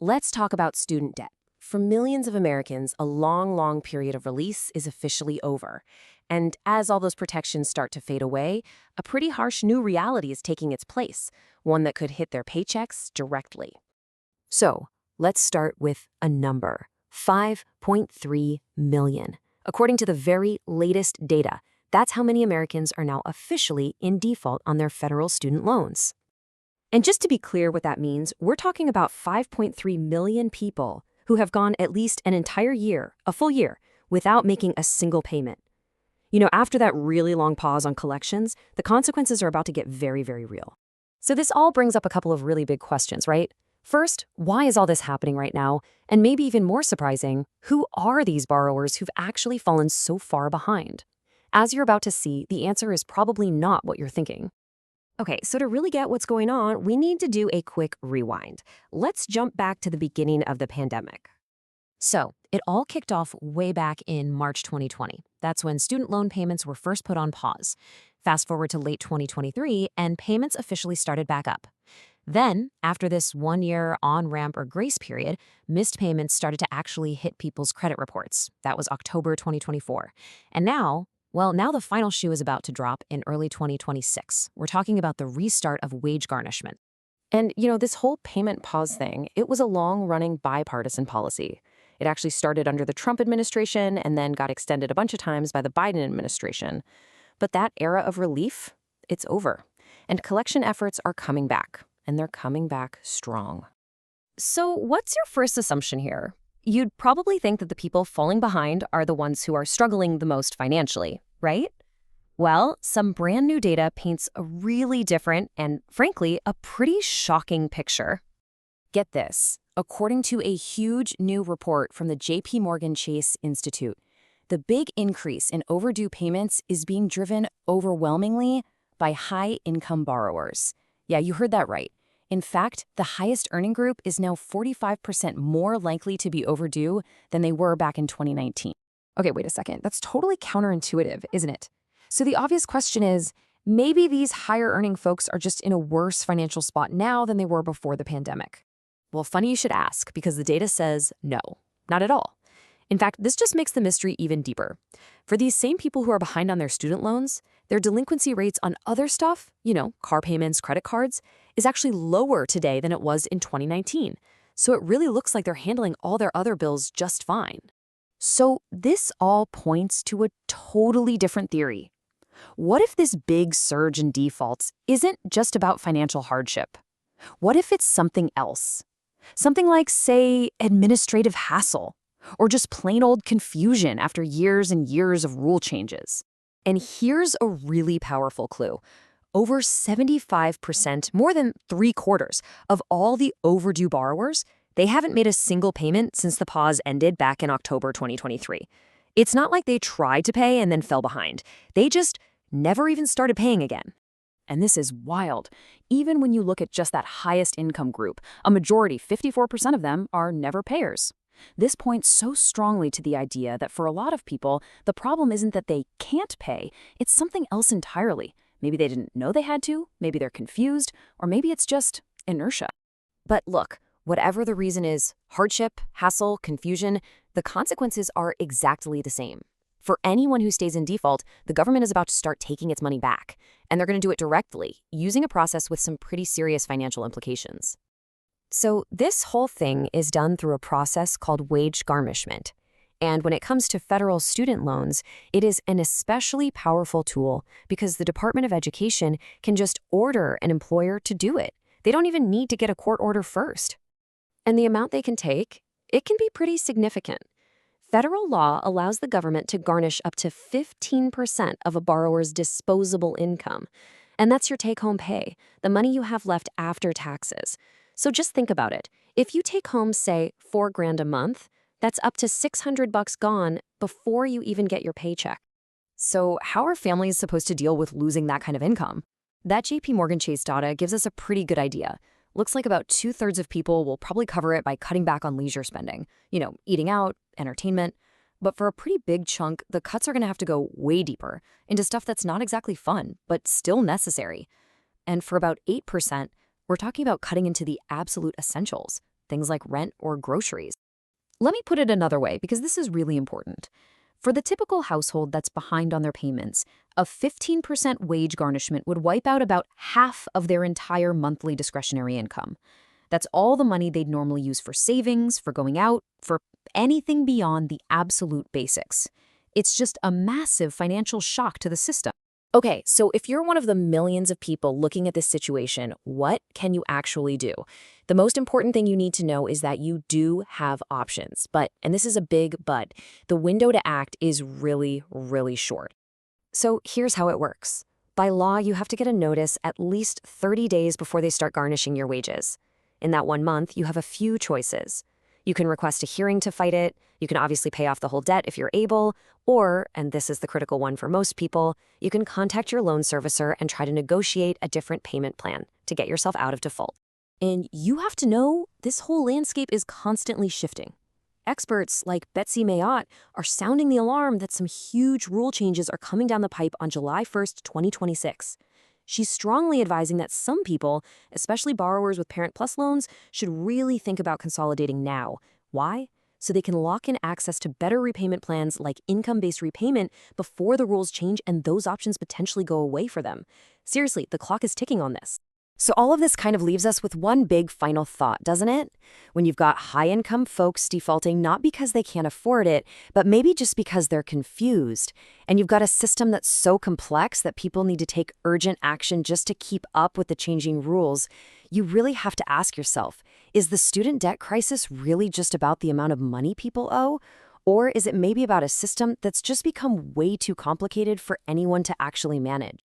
let's talk about student debt. For millions of Americans, a long, long period of release is officially over. And as all those protections start to fade away, a pretty harsh new reality is taking its place, one that could hit their paychecks directly. So, let's start with a number: 5.3 million. According to the very latest data, that's how many Americans are now officially in default on their federal student loans. And just to be clear what that means, we're talking about 5.3 million people who have gone at least an entire year, a full year, without making a single payment. After that really long pause on collections, the consequences are about to get very, very real. So this all brings up a couple of really big questions, right? First, why is all this happening right now? And maybe even more surprising, who are these borrowers who've actually fallen so far behind? As you're about to see, the answer is probably not what you're thinking. Okay, so to really get what's going on, we need to do a quick rewind. Let's jump back to the beginning of the pandemic. So, it all kicked off way back in March 2020. That's when student loan payments were first put on pause. Fast forward to late 2023, and payments officially started back up. Then, after this 1-year on-ramp or grace period, missed payments started to actually hit people's credit reports. That was October 2024. And now the final shoe is about to drop in early 2026. We're talking about the restart of wage garnishment. And, this whole payment pause thing, it was a long-running bipartisan policy. It actually started under the Trump administration and then got extended a bunch of times by the Biden administration. But that era of relief, it's over. And collection efforts are coming back. And they're coming back strong. So what's your first assumption here? You'd probably think that the people falling behind are the ones who are struggling the most financially, right? Well, some brand new data paints a really different and, frankly, a pretty shocking picture. Get this. According to a huge new report from the JPMorgan Chase Institute, the big increase in overdue payments is being driven overwhelmingly by high-income borrowers. Yeah, you heard that right. In fact, the highest earning group is now 45% more likely to be overdue than they were back in 2019. Okay, wait a second. That's totally counterintuitive, isn't it? So the obvious question is, maybe these higher earning folks are just in a worse financial spot now than they were before the pandemic. Well, funny you should ask, because the data says no, not at all. In fact, this just makes the mystery even deeper. For these same people who are behind on their student loans, their delinquency rates on other stuff, car payments, credit cards, is actually lower today than it was in 2019. So it really looks like they're handling all their other bills just fine. So this all points to a totally different theory. What if this big surge in defaults isn't just about financial hardship? What if it's something else? Something like, say, administrative hassle, or just plain old confusion after years and years of rule changes. And here's a really powerful clue. Over 75%, more than 3/4 of all the overdue borrowers, they haven't made a single payment since the pause ended back in October 2023. It's not like they tried to pay and then fell behind. They just never even started paying again. And this is wild. Even when you look at just that highest income group, a majority, 54% of them, are never payers. This points so strongly to the idea that for a lot of people, the problem isn't that they can't pay, it's something else entirely. Maybe they didn't know they had to, maybe they're confused, or maybe it's just inertia. But look, whatever the reason is, hardship, hassle, confusion, the consequences are exactly the same. For anyone who stays in default, the government is about to start taking its money back, and they're going to do it directly, using a process with some pretty serious financial implications. So this whole thing is done through a process called wage garnishment. And when it comes to federal student loans, it is an especially powerful tool because the Department of Education can just order an employer to do it. They don't even need to get a court order first. And the amount they can take, it can be pretty significant. Federal law allows the government to garnish up to 15% of a borrower's disposable income. And that's your take-home pay, the money you have left after taxes. So just think about it. If you take home, say, $4,000 a month, that's up to $600 gone before you even get your paycheck. So how are families supposed to deal with losing that kind of income? That JPMorgan Chase data gives us a pretty good idea. Looks like about 2/3 of people will probably cover it by cutting back on leisure spending, eating out, entertainment. But for a pretty big chunk, the cuts are going to have to go way deeper into stuff that's not exactly fun, but still necessary. And for about 8%, we're talking about cutting into the absolute essentials, things like rent or groceries. Let me put it another way, because this is really important. For the typical household that's behind on their payments, a 15% wage garnishment would wipe out about half of their entire monthly discretionary income. That's all the money they'd normally use for savings, for going out, for anything beyond the absolute basics. It's just a massive financial shock to the system. Okay, so if you're one of the millions of people looking at this situation, what can you actually do? The most important thing you need to know is that you do have options. But, and this is a big but, the window to act is really, really short. So here's how it works. By law, you have to get a notice at least 30 days before they start garnishing your wages. In that 1 month, you have a few choices. You can request a hearing to fight it. You can obviously pay off the whole debt if you're able. Or, and this is the critical one for most people, you can contact your loan servicer and try to negotiate a different payment plan to get yourself out of default. And you have to know this whole landscape is constantly shifting. Experts like Betsy Mayotte are sounding the alarm that some huge rule changes are coming down the pipe on July 1st, 2026. She's strongly advising that some people, especially borrowers with Parent Plus loans, should really think about consolidating now. Why? So they can lock in access to better repayment plans like income-based repayment before the rules change and those options potentially go away for them. Seriously, the clock is ticking on this. So all of this kind of leaves us with one big final thought, doesn't it? When you've got high-income folks defaulting not because they can't afford it, but maybe just because they're confused, and you've got a system that's so complex that people need to take urgent action just to keep up with the changing rules, you really have to ask yourself, is the student debt crisis really just about the amount of money people owe? Or is it maybe about a system that's just become way too complicated for anyone to actually manage?